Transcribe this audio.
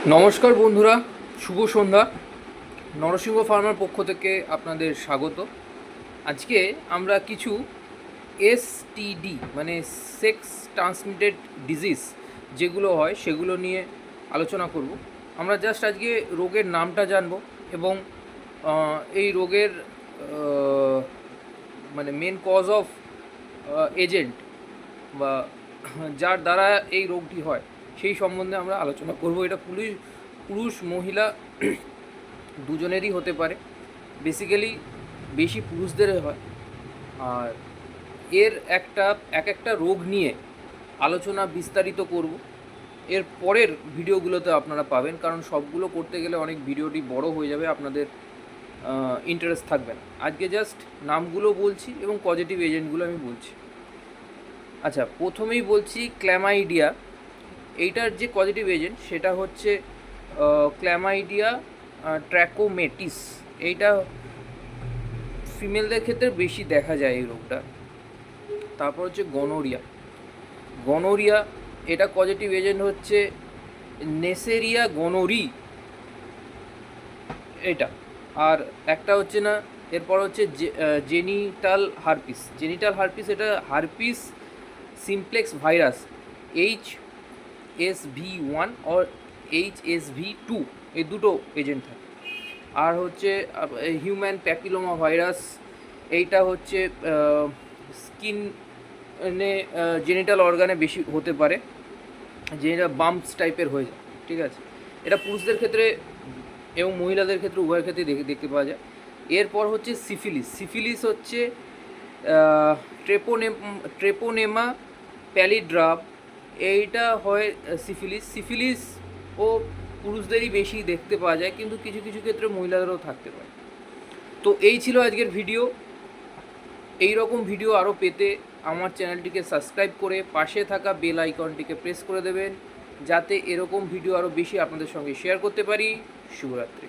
নমস্কার বন্ধুরা, শুভ সন্ধ্যা। নরসিংহ ফার্মার পক্ষ থেকে আপনাদের স্বাগত। আজকে আমরা কিছু এসটিডি মানে সেক্স ট্রান্সমিটেড ডিজিজ যেগুলো হয় সেগুলো নিয়ে আলোচনা করব। আমরা জাস্ট আজকে রোগের নামটা জানব এবং এই রোগের মানে মেন কজ অফ এজেন্ট বা যার দ্বারা এই রোগটি হয় সেই সম্বন্ধে আমরা আলোচনা করব। এটা পুরুষ মহিলা দুজনেরই হতে পারে, বেসিক্যালি বেশি পুরুষদের হয়। আর এর এক একটা রোগ নিয়ে আলোচনা বিস্তারিত করব এর পরের ভিডিওগুলোতে আপনারা পাবেন, কারণ সবগুলো করতে গেলে অনেক ভিডিওটি বড় হয়ে যাবে, আপনাদের ইন্টারেস্ট থাকবে না। আজকে জাস্ট নামগুলো বলছি এবং পজিটিভ এজেন্টগুলো আমি বলছি। আচ্ছা, প্রথমেই বলছি ক্ল্যামাইডিয়া। এইটার যে পজিটিভ এজেন্ট সেটা হচ্ছে ক্ল্যামাইডিয়া ট্র্যাকোমেটিস। এইটা ফিমেলদের ক্ষেত্রে বেশি দেখা যায় এই রোগটা। তারপর হচ্ছে গনোরিয়া, এটা পজিটিভ এজেন্ট হচ্ছে নেসেরিয়া গনোরি এটা। আর একটা হচ্ছে না, এরপর হচ্ছে জেনিটাল হারপিস। এটা হারপিস সিমপ্লেক্স ভাইরাস HSV1 আর HSV2, এই দুটো এজেন্ট থাকে। আর হচ্ছে হিউম্যান প্যাপিলোমা ভাইরাস, এইটা হচ্ছে স্কিনে জেনিটাল অর্গানে বেশি হতে পারে, যেটা বাম্পস টাইপের হয়ে যায়। ঠিক আছে, এটা পুরুষদের ক্ষেত্রে এবং মহিলাদের ক্ষেত্রে উভয়ের ক্ষেত্রে দেখতে পাওয়া যায়। এরপর হচ্ছে সিফিলিস হচ্ছে ট্রেপোনেমা প্যালিড্রাম, এইটা হয় সিফিলিস ও পুরুষদেরই বেশি দেখতে পাওয়া যায়, কিন্তু কিছু কিছু ক্ষেত্রে মহিলাদেরও থাকতে পারে। তো এই ছিল আজকের ভিডিও। এই রকম ভিডিও আরও পেতে আমার চ্যানেলটিকে সাবস্ক্রাইব করে পাশে থাকা বেল আইকনটিকে প্রেস করে দেবেন, যাতে এরকম ভিডিও আরও বেশি আপনাদের সঙ্গে শেয়ার করতে পারি। শুভরাত্রি।